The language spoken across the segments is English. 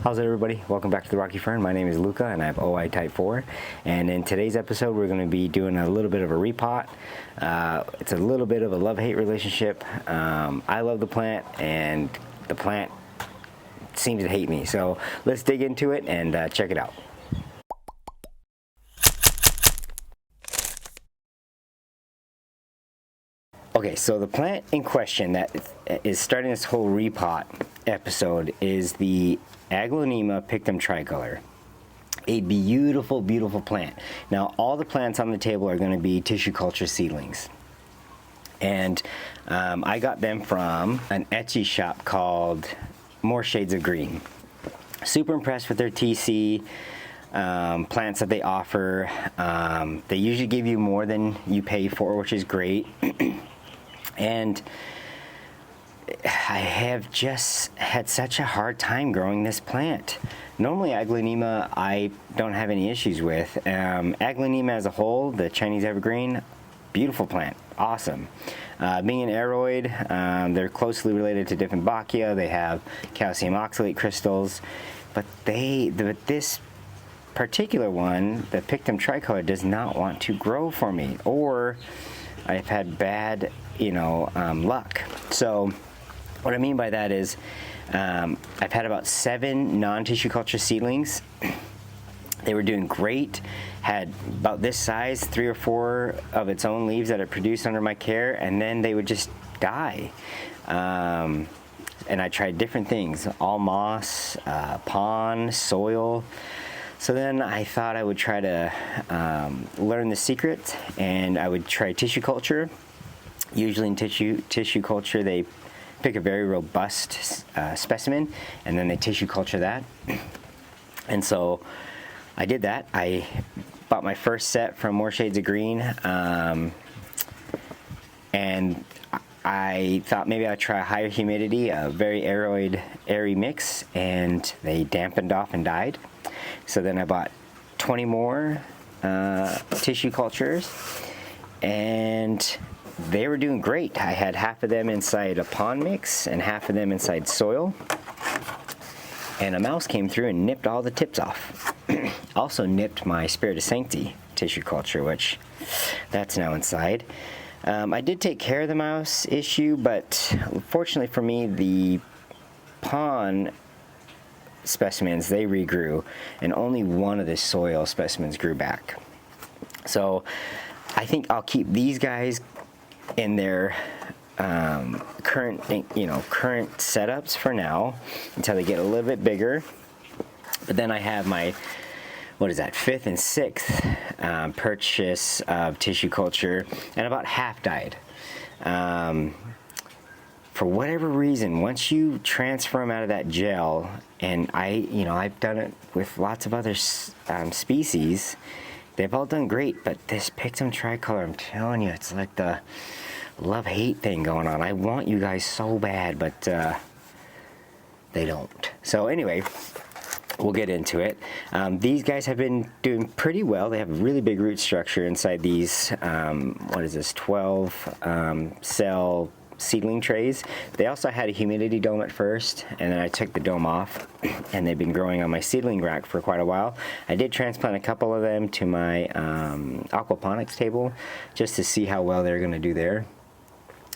How's it, everybody? Welcome back to the Rocky Fern. My name is Luca and I have OI type 4, and in today's episode we're going to be doing a little bit of a repot. It's a little bit of a love-hate relationship. I love the plant and the plant seems to hate me, so let's dig into it and check it out. Okay, so the plant in question that is starting this whole repot episode is the Aglaonema Pictum Tricolor. A beautiful, beautiful plant. Now, all the plants on the table are going to be tissue culture seedlings. And I got them from an Etsy shop called MoreShadesOfGreen. Super impressed with their TC plants that they offer. They usually give you more than you pay for, which is great. And I have just had such a hard time growing this plant. Normally Aglaonema I don't have any issues with. Aglaonema as a whole, the Chinese evergreen, beautiful plant, awesome. Being an aroid, they're closely related to Dieffenbachia. They have calcium oxalate crystals, but this particular one, the Pictum Tricolor, does not want to grow for me, or I've had bad luck. So what I mean by that is I've had about 7 non-tissue culture seedlings. They were doing great, had about this size, 3 or 4 of its own leaves that it produced under my care, and then they would just die. And I tried different things, all moss, pond, soil. So then I thought I would try to learn the secret, and I would try tissue culture. Usually in tissue culture, they pick a very robust specimen, and then they tissue culture that. And so I did that. I bought my first set from MoreShadesOfGreen, and I thought maybe I'd try higher humidity, a very airy mix, and they dampened off and died. So then I bought 20 more tissue cultures, and they were doing great. I had half of them inside a pond mix and half of them inside soil, and a mouse came through and nipped all the tips off. Also nipped my Spirit of Sanctity tissue culture, which that's now inside. I did take care of the mouse issue, but fortunately for me, the pond specimens, they regrew, and only one of the soil specimens grew back. So I think I'll keep these guys in their current setups for now until they get a little bit bigger. But then I have my 5th and 6th purchase of tissue culture, and about half died. For whatever reason, once you transfer them out of that gel, and I've done it with lots of other species, they've all done great, but this Pictum Tricolor, I'm telling you, it's like the love-hate thing going on. I want you guys so bad, but they don't. So anyway, we'll get into it. These guys have been doing pretty well. They have a really big root structure inside these, 12 cell seedling trays. They also had a humidity dome at first, and then I took the dome off, and they've been growing on my seedling rack for quite a while. I did transplant a couple of them to my aquaponics table just to see how well they're going to do there.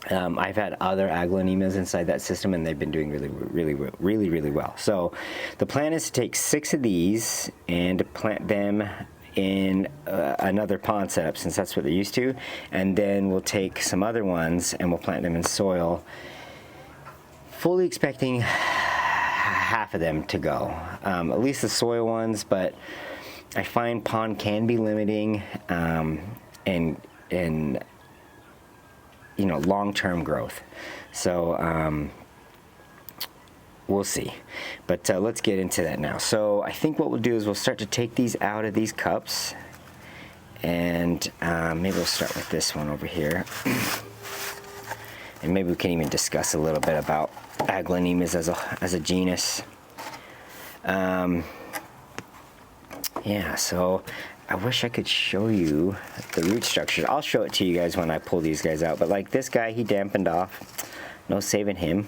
I've had other Aglaonemas inside that system, and they've been doing really well. So the plan is to take 6 of these and to plant them in another pond setup, since that's what they're used to, and then we'll take some other ones and we'll plant them in soil, fully expecting half of them to go, at least the soil ones. But I find pond can be limiting in long-term growth, so we'll see. But let's get into that now. So I think what we'll do is we'll start to take these out of these cups, and maybe we'll start with this one over here. And maybe we can even discuss a little bit about Aglaonemas as a genus. Yeah, so I wish I could show you the root structure. I'll show it to you guys when I pull these guys out. But like this guy, he dampened off. No saving him.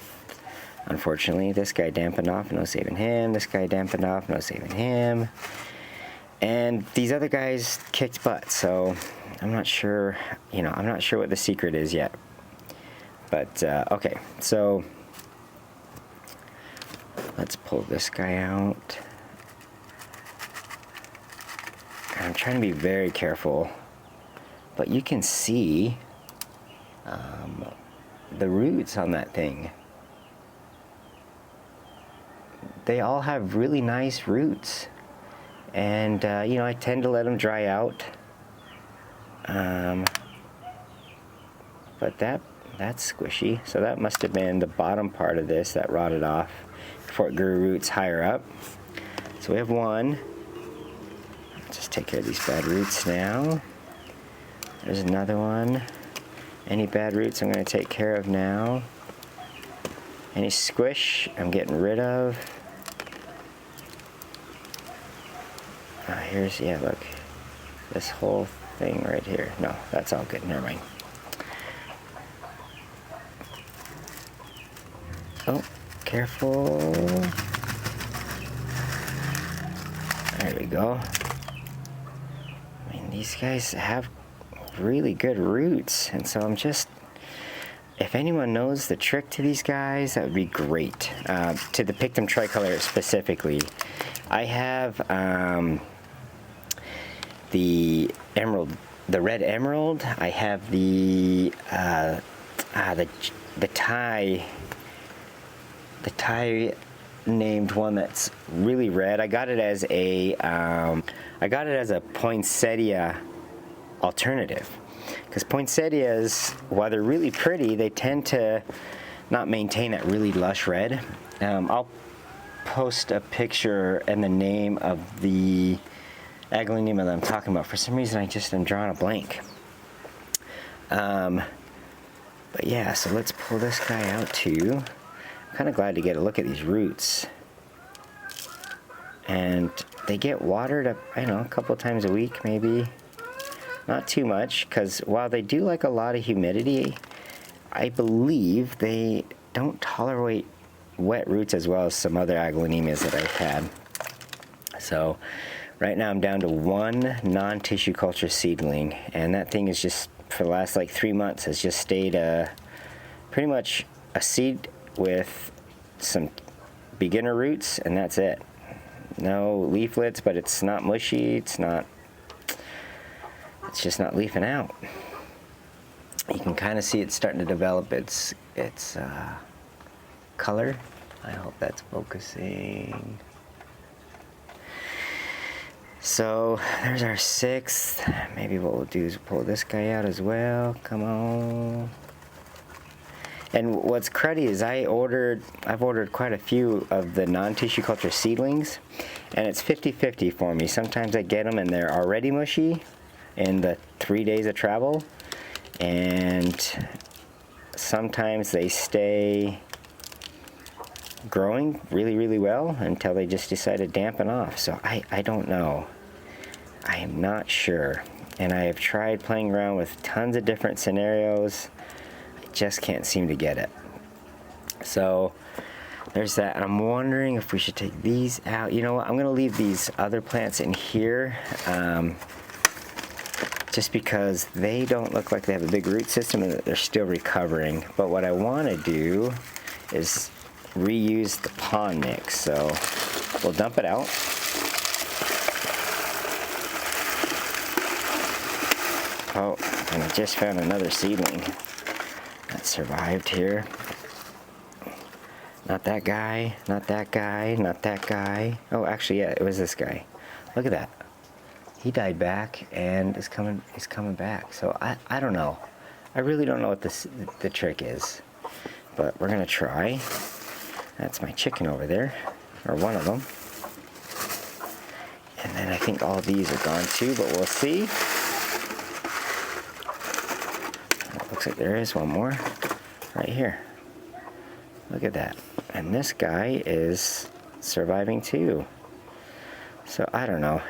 Unfortunately, this guy dampened off, no saving him. This guy dampened off, no saving him. And these other guys kicked butt, so I'm not sure, you know, I'm not sure what the secret is yet. But, okay, so let's pull this guy out. I'm trying to be very careful, but you can see the roots on that thing. They all have really nice roots, and you know, I tend to let them dry out. But that's squishy, so that must have been the bottom part of this that rotted off before it grew roots higher up. So we have one. Let's just take care of these bad roots now. There's another one. Any bad roots I'm going to take care of now. Any squish I'm getting rid of. Here's, yeah, look, this whole thing right here. No, that's all good, never mind. Oh, careful. There we go. I mean, these guys have really good roots, and so I'm just, if anyone knows the trick to these guys, that would be great. To the Pictum Tricolor specifically, I have the emerald, the red emerald. I have the Thai named one that's really red. I got it as a poinsettia alternative, because poinsettias, while they're really pretty, they tend to not maintain that really lush red. I'll post a picture and the name of the Aglaonema that I'm talking about. For some reason I just am drawing a blank. But yeah, so let's pull this guy out too. I'm kind of glad to get a look at these roots. And they get watered up, I don't know, a couple times a week maybe. Not too much, because while they do like a lot of humidity, I believe they don't tolerate wet roots as well as some other Aglaonemas that I've had. So right now I'm down to one non-tissue culture seedling, and that thing is just, for the last like 3 months, has just stayed pretty much a seed with some beginner roots, and that's it. No leaflets, but it's not mushy, it's just not leafing out. You can kind of see it's starting to develop its color. I hope that's focusing. So there's our 6th. Maybe what we'll do is pull this guy out as well. Come on. And what's cruddy is I've ordered quite a few of the non-tissue culture seedlings, and it's 50-50 for me. Sometimes I get them and they're already mushy in the 3 days of travel, and sometimes they stay growing really, really well until they just decide to dampen off. So I don't know. I am not sure. And I have tried playing around with tons of different scenarios. I just can't seem to get it. So there's that. And I'm wondering if we should take these out. You know what? I'm going to leave these other plants in here. Just because they don't look like they have a big root system and they're still recovering. But what I want to do is reuse the pond mix, so we'll dump it out. Oh, and I just found another seedling that survived here. Not that guy, not that guy, not that guy. Oh, actually, yeah, it was this guy. Look at that. He died back and is coming back. So I don't know. I really don't know what the trick is, but we're gonna try. That's my chicken over there, or one of them. And then I think all these are gone too, but we'll see. It looks like there is one more right here. Look at that. And this guy is surviving too. So I don't know.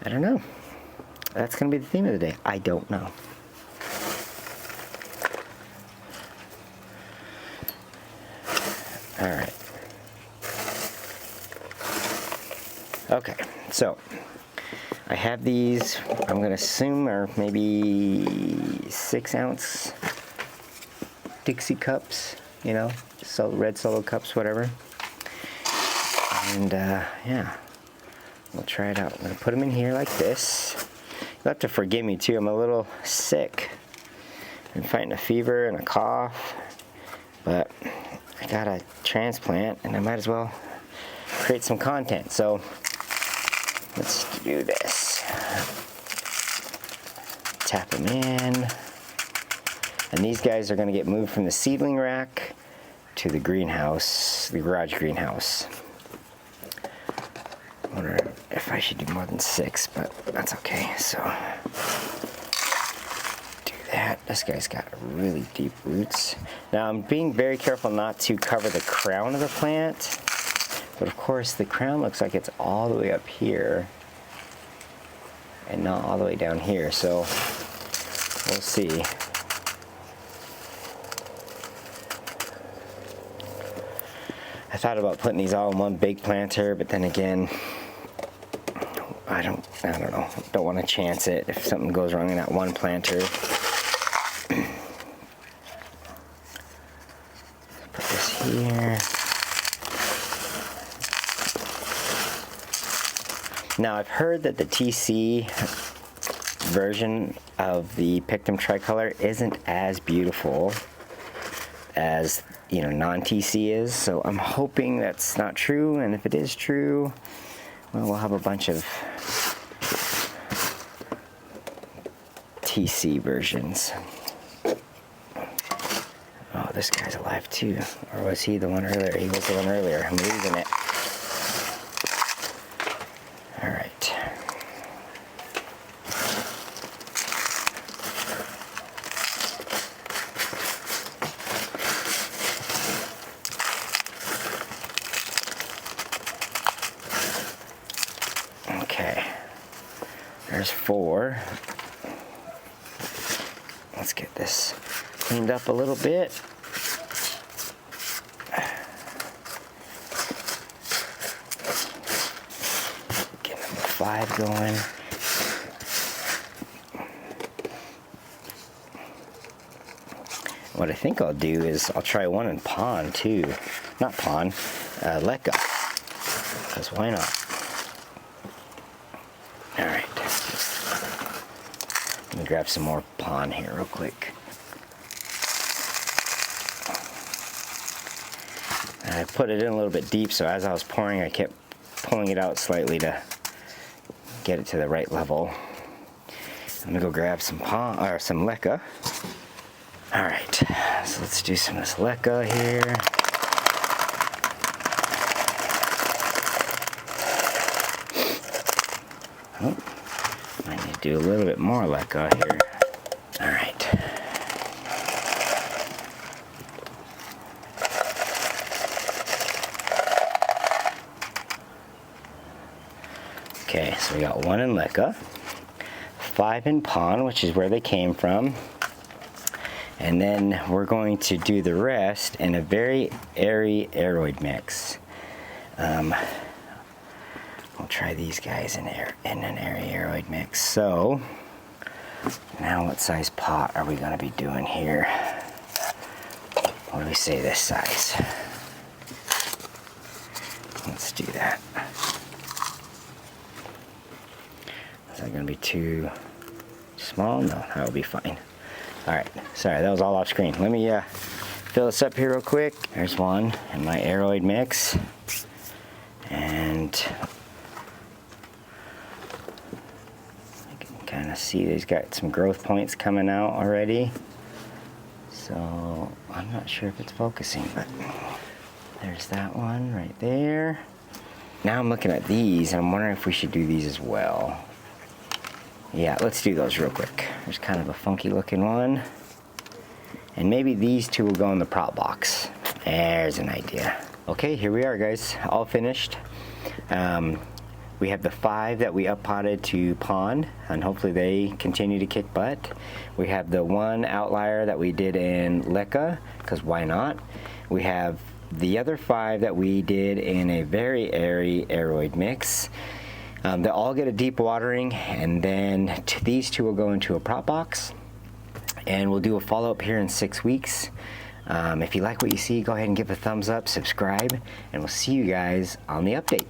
I don't know. That's going to be the theme of the day. I don't know. All right. Okay, so I have these, I'm going to assume are maybe 6-ounce Dixie cups, you know, so red Solo cups, whatever. And yeah, we'll try it out. I'm going to put them in here like this. You'll have to forgive me too, I'm a little sick. I'm fighting a fever and a cough, but I got a transplant and I might as well create some content. So let's do this. Tap them in. And these guys are going to get moved from the seedling rack to the greenhouse, the garage greenhouse. I wonder if I should do more than 6, but that's okay. So do that. This guy's got really deep roots. Now I'm being very careful not to cover the crown of the plant, but of course the crown looks like it's all the way up here and not all the way down here, so we'll see. I thought about putting these all in one big planter, but then again, I don't know. Don't want to chance it if something goes wrong in that one planter. Put this here. Now I've heard that the TC version of the Pictum Tricolor isn't as beautiful as, you know, non-TC is, so I'm hoping that's not true, and if it is true, well, we'll have a bunch of TC versions. Oh, this guy's alive too, or was he the one earlier? He was the one earlier. I'm losing it. All right. Okay, there's 4. Let's get this cleaned up a little bit. Get number 5 going. What I think I'll do is I'll try one in pond too. Not pond, Leca. Because why not? Alright. Let me grab some more pond here real quick. I put it in a little bit deep, so as I was pouring, I kept pulling it out slightly to get it to the right level. I'm gonna go grab some pond or some Leca. Alright, so let's do some of this Leca here. Oh, might need to do a little bit more Leca here. Alright. Okay, so we got 1 in Leca, 5 in pond, which is where they came from. And then we're going to do the rest in a very airy aeroid mix. We'll try these guys in an airy aeroid mix. So now what size pot are we going to be doing here? What do we say this size? Let's do that. Is that going to be too small? No, that'll be fine. Alright, sorry, that was all off screen. Let me fill this up here real quick. There's one in my aeroid mix. And I can kind of see he's got some growth points coming out already. So I'm not sure if it's focusing, but there's that one right there. Now I'm looking at these and I'm wondering if we should do these as well. Yeah, let's do those real quick. There's kind of a funky looking one. And maybe these 2 will go in the prop box. There's an idea. Okay, here we are guys, all finished. We have the 5 that we up potted to pond, and hopefully they continue to kick butt. We have the 1 outlier that we did in Leca, because why not? We have the other 5 that we did in a very airy aeroid mix, they'll all get a deep watering, and then these 2 will go into a prop box, and we'll do a follow-up here in 6 weeks. If you like what you see, go ahead and give a thumbs up, subscribe, and we'll see you guys on the update.